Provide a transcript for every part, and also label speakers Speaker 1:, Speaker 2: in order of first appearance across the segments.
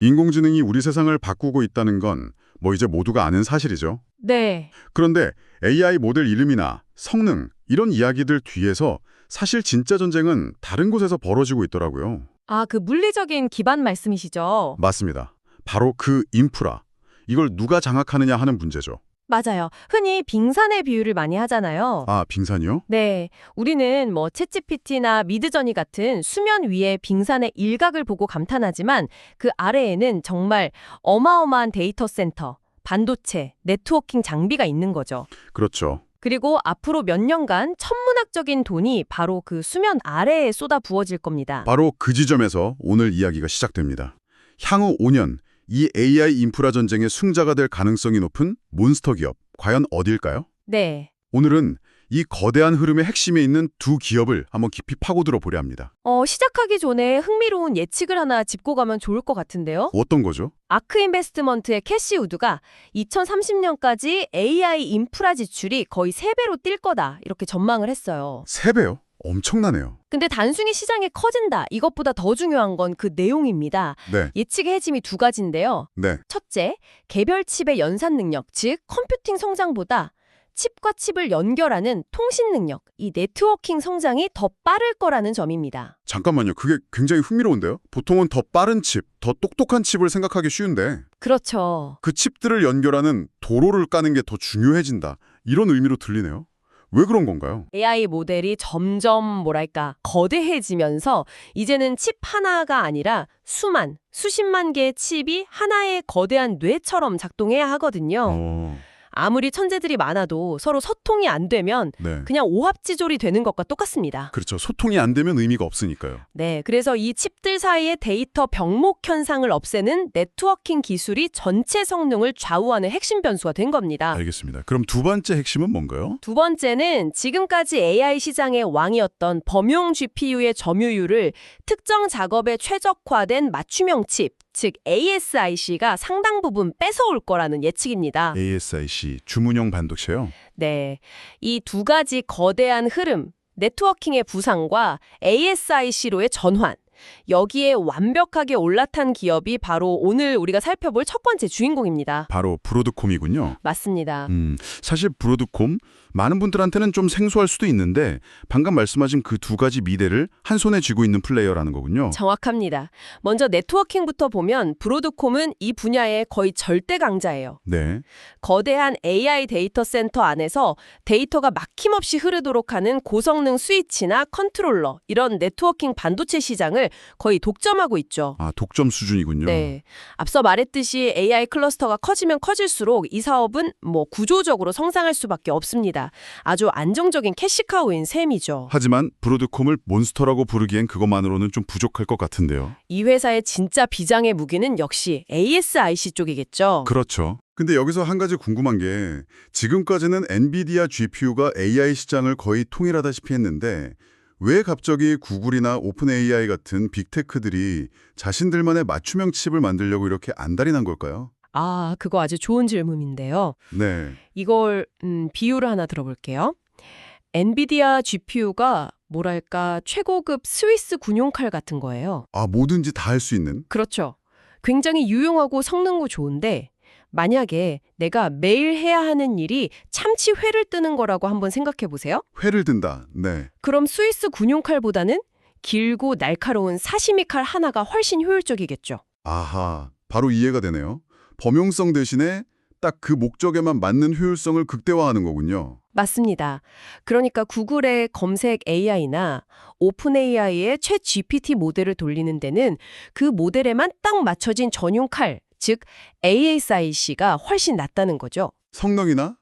Speaker 1: 인공지능이 우리 세상을 바꾸고 있다는 건 뭐 이제 모두가 아는 사실이죠.
Speaker 2: 네.
Speaker 1: 그런데 AI 모델 이름이나 성능 이런 이야기들 뒤에서 사실 진짜 전쟁은 다른 곳에서 벌어지고 있더라고요.
Speaker 2: 아, 그 물리적인 기반 말씀이시죠?
Speaker 1: 맞습니다. 바로 그 인프라. 이걸 누가 장악하느냐 하는 문제죠.
Speaker 2: 맞아요. 흔히 빙산의 비유를 많이 하잖아요.
Speaker 1: 아, 빙산이요?
Speaker 2: 네. 우리는 뭐 챗GPT나 미드저니 같은 수면 위의 빙산의 일각을 보고 감탄하지만 그 아래에는 정말 어마어마한 데이터 센터, 반도체, 네트워킹 장비가 있는 거죠.
Speaker 1: 그렇죠.
Speaker 2: 그리고 앞으로 몇 년간 천문학적인 돈이 바로 그 수면 아래에 쏟아 부어질 겁니다.
Speaker 1: 바로 그 지점에서 오늘 이야기가 시작됩니다. 향후 5년 이 AI 인프라 전쟁의 승자가 될 가능성이 높은 몬스터 기업, 과연 어딜까요?
Speaker 2: 네.
Speaker 1: 오늘은 이 거대한 흐름의 핵심에 있는 두 기업을 한번 깊이 파고들어 보려 합니다.
Speaker 2: 시작하기 전에 흥미로운 예측을 하나 짚고 가면 좋을 것 같은데요.
Speaker 1: 어떤 거죠?
Speaker 2: 아크 인베스트먼트의 캐시 우드가 2030년까지 AI 인프라 지출이 거의 3배로 뛸 거다 이렇게 전망을 했어요.
Speaker 1: 3배요? 엄청나네요.
Speaker 2: 근데 단순히 시장이 커진다 이것보다 더 중요한 건 그 내용입니다.
Speaker 1: 네,
Speaker 2: 예측의 핵심이 두 가지인데요.
Speaker 1: 네.
Speaker 2: 첫째, 개별 칩의 연산 능력, 즉 컴퓨팅 성장보다 칩과 칩을 연결하는 통신 능력, 이 네트워킹 성장이 더 빠를 거라는 점입니다.
Speaker 1: 잠깐만요. 그게 굉장히 흥미로운데요? 보통은 더 빠른 칩, 더 똑똑한 칩을 생각하기 쉬운데
Speaker 2: 그렇죠.
Speaker 1: 그 칩들을 연결하는 도로를 까는 게 더 중요해진다. 이런 의미로 들리네요. 왜 그런 건가요?
Speaker 2: AI 모델이 점점 뭐랄까 거대해지면서 이제는 칩 하나가 아니라 수십만 개의 칩이 하나의 거대한 뇌처럼 작동해야 하거든요. 아무리 천재들이 많아도 서로 소통이 안 되면
Speaker 1: 네.
Speaker 2: 그냥 오합지졸이 되는 것과 똑같습니다.
Speaker 1: 그렇죠. 소통이 안 되면 의미가 없으니까요.
Speaker 2: 네, 그래서 이 칩들 사이의 데이터 병목 현상을 없애는 네트워킹 기술이 전체 성능을 좌우하는 핵심 변수가 된 겁니다.
Speaker 1: 알겠습니다. 그럼 두 번째 핵심은 뭔가요?
Speaker 2: 두 번째는 지금까지 AI 시장의 왕이었던 범용 GPU의 점유율을 특정 작업에 최적화된 맞춤형 칩, 즉 ASIC가 상당 부분 뺏어올 거라는 예측입니다.
Speaker 1: ASIC, 주문형 반도체요?
Speaker 2: 네, 이 두 가지 거대한 흐름, 네트워킹의 부상과 ASIC로의 전환, 여기에 완벽하게 올라탄 기업이 바로 오늘 우리가 살펴볼 첫 번째 주인공입니다.
Speaker 1: 바로 브로드콤이군요.
Speaker 2: 맞습니다.
Speaker 1: 사실 브로드콤 많은 분들한테는 좀 생소할 수도 있는데 방금 말씀하신 그 두 가지 미래를 한 손에 쥐고 있는 플레이어라는 거군요.
Speaker 2: 정확합니다. 먼저 네트워킹부터 보면 브로드콤은 이 분야의 거의 절대 강자예요.
Speaker 1: 네.
Speaker 2: 거대한 AI 데이터 센터 안에서 데이터가 막힘없이 흐르도록 하는 고성능 스위치나 컨트롤러, 이런 네트워킹 반도체 시장을 거의 독점하고 있죠.
Speaker 1: 아, 독점 수준이군요.
Speaker 2: 네. 앞서 말했듯이 AI 클러스터가 커지면 커질수록 이 사업은 구조적으로 성장할 수밖에 없습니다. 아주 안정적인 캐시카우인 셈이죠.
Speaker 1: 하지만 브로드콤을 몬스터라고 부르기엔 그것만으로는 좀 부족할 것 같은데요.
Speaker 2: 이 회사의 진짜 비장의 무기는 역시 ASIC 쪽이겠죠.
Speaker 1: 그렇죠. 근데 여기서 한 가지 궁금한 게 지금까지는 엔비디아 GPU가 AI 시장을 거의 통일하다시피 했는데 왜 갑자기 구글이나 오픈 AI 같은 빅테크들이 자신들만의 맞춤형 칩을 만들려고 이렇게 안달이 난 걸까요?
Speaker 2: 아, 그거 아주 좋은 질문인데요.
Speaker 1: 네.
Speaker 2: 이걸 비유를 하나 들어볼게요. 엔비디아 GPU가 뭐랄까 최고급 스위스 군용칼 같은 거예요.
Speaker 1: 아, 뭐든지 다 할 수 있는?
Speaker 2: 그렇죠. 굉장히 유용하고 성능도 좋은데 만약에 내가 매일 해야 하는 일이 참치 회를 뜨는 거라고 한번 생각해 보세요.
Speaker 1: 회를 든다. 네.
Speaker 2: 그럼 스위스 군용칼보다는 길고 날카로운 사시미 칼 하나가 훨씬 효율적이겠죠.
Speaker 1: 아하, 바로 이해가 되네요. 범용성 대신에 딱 그 목적에만 맞는 효율성을 극대화하는 거군요.
Speaker 2: 맞습니다. 그러니까 구글의 검색 AI나 오픈 AI의 챗 GPT 모델을 돌리는 데는 그 모델에만 딱 맞춰진 전용 칼, 즉 ASIC가 훨씬 낫다는 거죠.
Speaker 1: 성능이나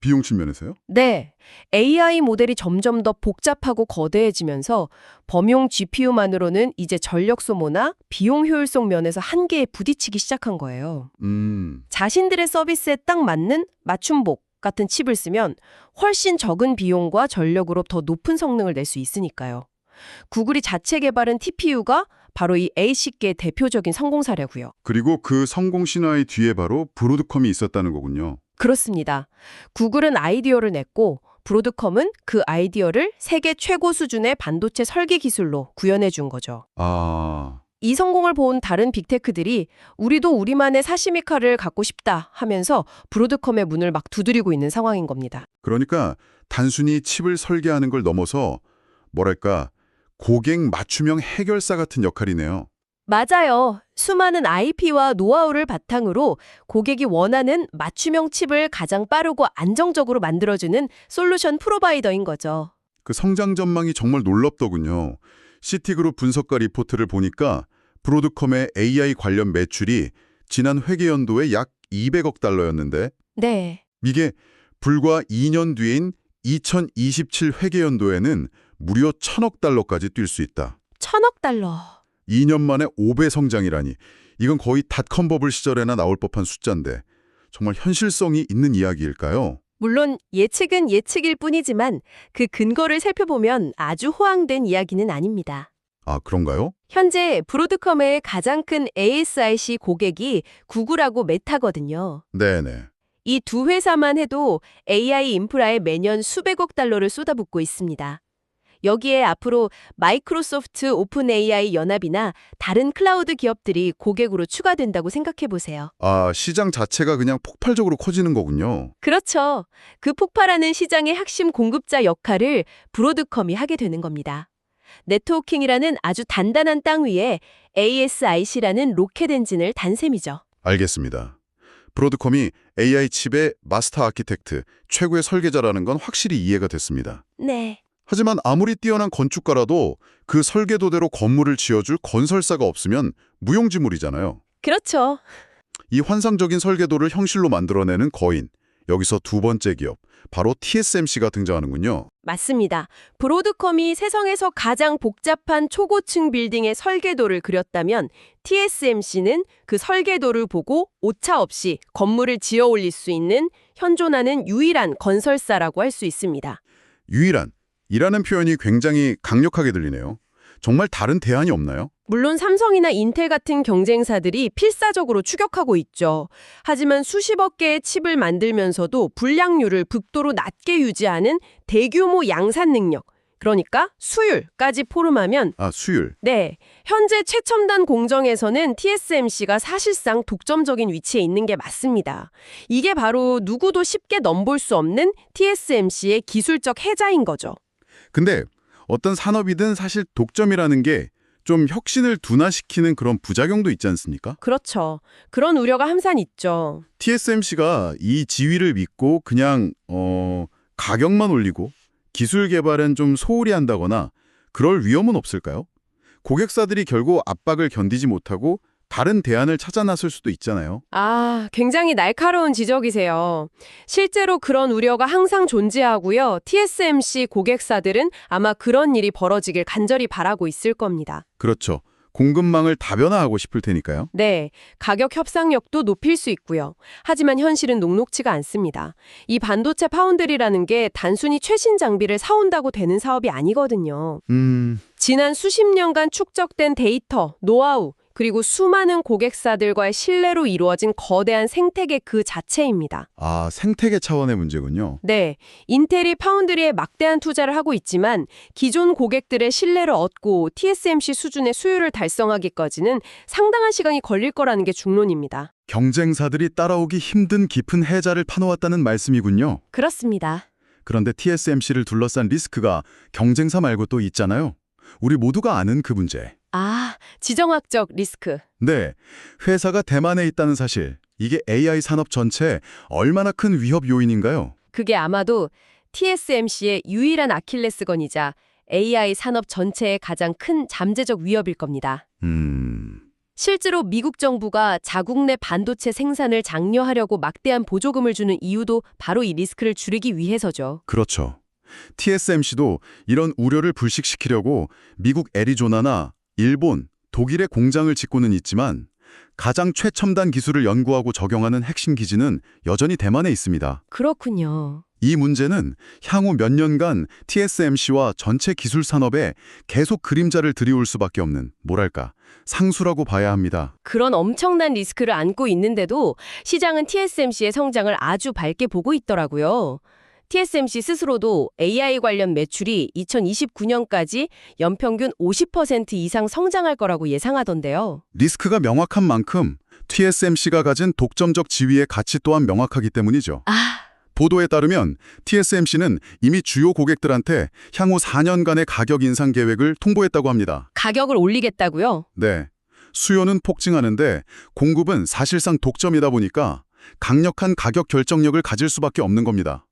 Speaker 1: 비용 측면에서요?
Speaker 2: 네, AI 모델이 점점 더 복잡하고 거대해지면서 범용 GPU만으로는 이제 전력 소모나 비용 효율성 면에서 한계에 부딪히기 시작한 거예요. 자신들의 서비스에 딱 맞는 맞춤복 같은 칩을 쓰면 훨씬 적은 비용과 전력으로 더 높은 성능을 낼 수 있으니까요. 구글이 자체 개발한 TPU가 바로 이 ASIC의 대표적인 성공 사례고요.
Speaker 1: 그리고 그 성공 신화의 뒤에 바로 브로드컴이 있었다는 거군요.
Speaker 2: 그렇습니다. 구글은 아이디어를 냈고 브로드컴은 그 아이디어를 세계 최고 수준의 반도체 설계 기술로 구현해 준 거죠.
Speaker 1: 아,
Speaker 2: 이 성공을 본 다른 빅테크들이 우리도 우리만의 사시미카를 갖고 싶다 하면서 브로드컴의 문을 막 두드리고 있는 상황인 겁니다.
Speaker 1: 그러니까 단순히 칩을 설계하는 걸 넘어서 뭐랄까 고객 맞춤형 해결사 같은 역할이네요.
Speaker 2: 맞아요. 수많은 IP와 노하우를 바탕으로 고객이 원하는 맞춤형 칩을 가장 빠르고 안정적으로 만들어주는 솔루션 프로바이더인 거죠.
Speaker 1: 그 성장 전망이 정말 놀랍더군요. 시티그룹 분석가 리포트를 보니까 브로드컴의 AI 관련 매출이 지난 회계연도에 약 200억 달러였는데
Speaker 2: 네.
Speaker 1: 이게 불과 2년 뒤인 2027 회계연도에는 무려 1,000억 달러까지 뛸 수 있다.
Speaker 2: 1,000억 달러.
Speaker 1: 2년 만에 5배 성장이라니 이건 거의 닷컴 버블 시절에나 나올 법한 숫자인데 정말 현실성이 있는 이야기일까요?
Speaker 2: 물론 예측은 예측일 뿐이지만 그 근거를 살펴보면 아주 호황된 이야기는 아닙니다.
Speaker 1: 아, 그런가요?
Speaker 2: 현재 브로드컴의 가장 큰 ASIC 고객이 구글하고 메타거든요.
Speaker 1: 네네.
Speaker 2: 이 두 회사만 해도 AI 인프라에 매년 수백억 달러를 쏟아붓고 있습니다. 여기에 앞으로 마이크로소프트 오픈 AI 연합이나 다른 클라우드 기업들이 고객으로 추가된다고 생각해 보세요.
Speaker 1: 아, 시장 자체가 그냥 폭발적으로 커지는 거군요.
Speaker 2: 그렇죠. 그 폭발하는 시장의 핵심 공급자 역할을 브로드컴이 하게 되는 겁니다. 네트워킹이라는 아주 단단한 땅 위에 ASIC라는 로켓 엔진을 단 셈이죠.
Speaker 1: 알겠습니다. 브로드컴이 AI 칩의 마스터 아키텍트, 최고의 설계자라는 건 확실히 이해가 됐습니다.
Speaker 2: 네.
Speaker 1: 하지만 아무리 뛰어난 건축가라도 그 설계도대로 건물을 지어줄 건설사가 없으면 무용지물이잖아요.
Speaker 2: 그렇죠.
Speaker 1: 이 환상적인 설계도를 형실로 만들어내는 거인, 여기서 두 번째 기업, 바로 TSMC가 등장하는군요.
Speaker 2: 맞습니다. 브로드컴이 세상에서 가장 복잡한 초고층 빌딩의 설계도를 그렸다면 TSMC는 그 설계도를 보고 오차 없이 건물을 지어 올릴 수 있는 현존하는 유일한 건설사라고 할 수 있습니다.
Speaker 1: 유일한, 이라는 표현이 굉장히 강력하게 들리네요. 정말 다른 대안이 없나요?
Speaker 2: 물론 삼성이나 인텔 같은 경쟁사들이 필사적으로 추격하고 있죠. 하지만 수십억 개의 칩을 만들면서도 불량률을 극도로 낮게 유지하는 대규모 양산 능력, 그러니까 수율까지 포함하면
Speaker 1: 아, 수율.
Speaker 2: 네, 현재 최첨단 공정에서는 TSMC가 사실상 독점적인 위치에 있는 게 맞습니다. 이게 바로 누구도 쉽게 넘볼 수 없는 TSMC의 기술적 해자인 거죠.
Speaker 1: 근데 어떤 산업이든 사실 독점이라는 게 좀 혁신을 둔화시키는 그런 부작용도 있지 않습니까?
Speaker 2: 그렇죠. 그런 우려가 함산 있죠.
Speaker 1: TSMC가 이 지위를 믿고 그냥 가격만 올리고 기술 개발엔 좀 소홀히 한다거나 그럴 위험은 없을까요? 고객사들이 결국 압박을 견디지 못하고 다른 대안을 찾아 나설 수도 있잖아요.
Speaker 2: 아, 굉장히 날카로운 지적이세요. 실제로 그런 우려가 항상 존재하고요. TSMC 고객사들은 아마 그런 일이 벌어지길 간절히 바라고 있을 겁니다.
Speaker 1: 그렇죠. 공급망을 다변화하고 싶을 테니까요.
Speaker 2: 네, 가격 협상력도 높일 수 있고요. 하지만 현실은 녹록치가 않습니다. 이 반도체 파운드리라는 게 단순히 최신 장비를 사온다고 되는 사업이 아니거든요. 지난 수십 년간 축적된 데이터, 노하우, 그리고 수많은 고객사들과의 신뢰로 이루어진 거대한 생태계 그 자체입니다.
Speaker 1: 아, 생태계 차원의 문제군요.
Speaker 2: 네, 인텔이 파운드리에 막대한 투자를 하고 있지만 기존 고객들의 신뢰를 얻고 TSMC 수준의 수율을 달성하기까지는 상당한 시간이 걸릴 거라는 게 중론입니다.
Speaker 1: 경쟁사들이 따라오기 힘든 깊은 해자를 파놓았다는 말씀이군요.
Speaker 2: 그렇습니다.
Speaker 1: 그런데 TSMC를 둘러싼 리스크가 경쟁사 말고 또 있잖아요. 우리 모두가 아는 그 문제.
Speaker 2: 아, 지정학적 리스크.
Speaker 1: 네, 회사가 대만에 있다는 사실. 이게 AI 산업 전체에 얼마나 큰 위협 요인인가요?
Speaker 2: 그게 아마도 TSMC의 유일한 아킬레스건이자 AI 산업 전체의 가장 큰 잠재적 위협일 겁니다. 실제로 미국 정부가 자국 내 반도체 생산을 장려하려고 막대한 보조금을 주는 이유도 바로 이 리스크를 줄이기 위해서죠.
Speaker 1: 그렇죠. TSMC도 이런 우려를 불식시키려고 미국 애리조나나 일본, 독일의 공장을 짓고는 있지만 가장 최첨단 기술을 연구하고 적용하는 핵심 기지는 여전히 대만에 있습니다.
Speaker 2: 그렇군요.
Speaker 1: 이 문제는 향후 몇 년간 TSMC와 전체 기술 산업에 계속 그림자를 들이울 수밖에 없는, 뭐랄까, 상수라고 봐야 합니다.
Speaker 2: 그런 엄청난 리스크를 안고 있는데도 시장은 TSMC의 성장을 아주 밝게 보고 있더라고요. TSMC 스스로도 AI 관련 매출이 2029년까지 연평균 50% 이상 성장할 거라고 예상하던데요.
Speaker 1: 리스크가 명확한 만큼 TSMC가 가진 독점적 지위의 가치 또한 명확하기 때문이죠. 보도에 따르면 TSMC는 이미 주요 고객들한테 향후 4년간의 가격 인상 계획을 통보했다고 합니다.
Speaker 2: 가격을 올리겠다고요?
Speaker 1: 네. 수요는 폭증하는데 공급은 사실상 독점이다 보니까 강력한 가격 결정력을 가질 수밖에 없는 겁니다.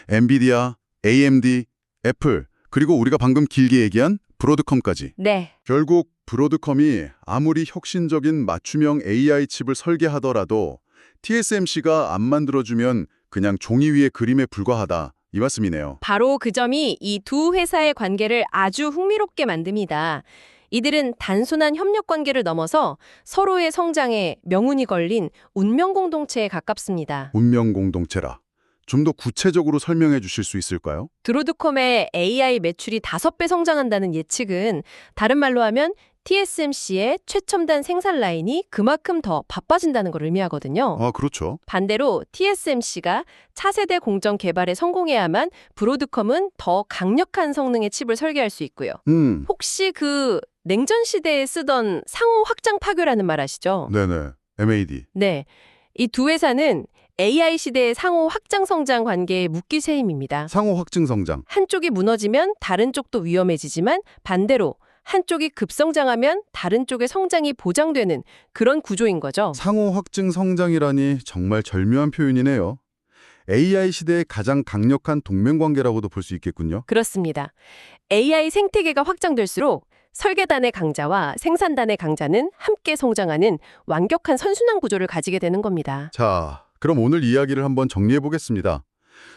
Speaker 1: 엔비디아, AMD, 애플, 그리고 우리가 방금 길게 얘기한 브로드컴까지.
Speaker 2: 네.
Speaker 1: 결국 브로드컴이 아무리 혁신적인 맞춤형 AI 칩을 설계하더라도 TSMC가 안 만들어주면 그냥 종이 위의 그림에 불과하다, 이 말씀이네요.
Speaker 2: 바로 그 점이 이 두 회사의 관계를 아주 흥미롭게 만듭니다. 이들은 단순한 협력 관계를 넘어서 서로의 성장에 명운이 걸린 운명 공동체에 가깝습니다.
Speaker 1: 운명 공동체라. 좀 더 구체적으로 설명해 주실 수 있을까요?
Speaker 2: 브로드컴의 AI 매출이 5배 성장한다는 예측은 다른 말로 하면 TSMC의 최첨단 생산 라인이 그만큼 더 바빠진다는 걸 의미하거든요.
Speaker 1: 아, 그렇죠.
Speaker 2: 반대로 TSMC가 차세대 공정 개발에 성공해야만 브로드컴은 더 강력한 성능의 칩을 설계할 수 있고요. 혹시 그 냉전 시대에 쓰던 상호 확장 파괴라는 말 아시죠?
Speaker 1: 네네. MAD.
Speaker 2: 네. 이 두 회사는 AI 시대의 상호 확장 성장 관계에 묶일 셈입니다.
Speaker 1: 상호 확증 성장.
Speaker 2: 한쪽이 무너지면 다른 쪽도 위험해지지만 반대로 한쪽이 급성장하면 다른 쪽의 성장이 보장되는 그런 구조인 거죠.
Speaker 1: 상호 확증 성장이라니 정말 절묘한 표현이네요. AI 시대의 가장 강력한 동맹관계라고도 볼 수 있겠군요.
Speaker 2: 그렇습니다. AI 생태계가 확장될수록 설계단의 강자와 생산단의 강자는 함께 성장하는 완벽한 선순환 구조를 가지게 되는 겁니다.
Speaker 1: 자, 그럼 오늘 이야기를 한번 정리해 보겠습니다.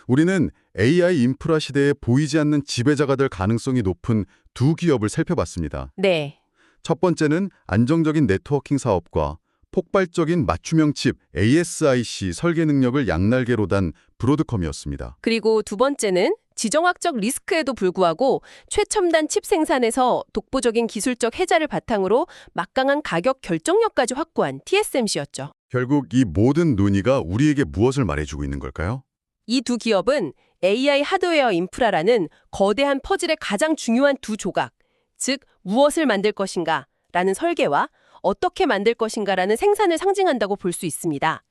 Speaker 1: 우리는 AI 인프라 시대에 보이지 않는 지배자가 될 가능성이 높은 두 기업을 살펴봤습니다.
Speaker 2: 네.
Speaker 1: 첫 번째는 안정적인 네트워킹 사업과 폭발적인 맞춤형 칩 ASIC 설계 능력을 양날개로 단 브로드컴이었습니다.
Speaker 2: 그리고 두 번째는 지정학적 리스크에도 불구하고 최첨단 칩 생산에서 독보적인 기술적 혜자를 바탕으로 막강한 가격 결정력까지 확보한 TSMC였죠.
Speaker 1: 결국 이 모든 논의가 우리에게 무엇을 말해주고 있는 걸까요?
Speaker 2: 이 두 기업은 AI 하드웨어 인프라라는 거대한 퍼즐의 가장 중요한 두 조각, 즉 무엇을 만들 것인가 라는 설계와 어떻게 만들 것인가라는 생산을 상징한다고 볼 수 있습니다.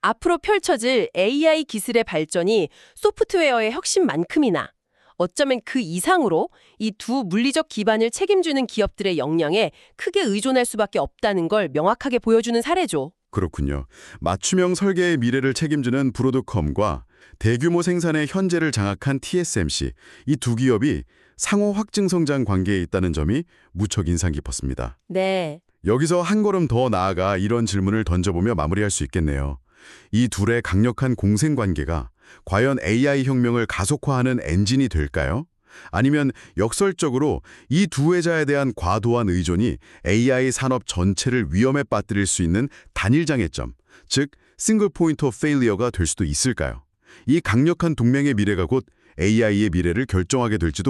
Speaker 2: 앞으로 펼쳐질 AI 기술의 발전이 소프트웨어의 혁신만큼이나 어쩌면 그 이상으로 이 두 물리적 기반을 책임지는 기업들의 역량에 크게 의존할 수밖에 없다는 걸 명확하게 보여주는 사례죠.
Speaker 1: 그렇군요. 맞춤형 설계의 미래를 책임지는 브로드컴과 대규모 생산의 현재를 장악한 TSMC, 이 두 기업이 상호 확증 성장 관계에 있다는 점이 무척 인상 깊었습니다.
Speaker 2: 네.
Speaker 1: 여기서 한 걸음 더 나아가 이런 질문을 던져보며 마무리할 수 있겠네요. 이 둘의 강력한 공생 관계가 과연 AI 혁명을 가속화하는 엔진이 될까요? 아니면 역설적으로 이 두 회사에 대한 과도한 의존이 AI 산업 전체를 위험에 빠뜨릴 수 있는 단일 장애점, 즉 싱글 포인트 오브 페일리어가 될 수도 있을까요? 이 강력한 동맹의 미래가 곧 AI의 미래를 결정하게 될지도 모릅니다.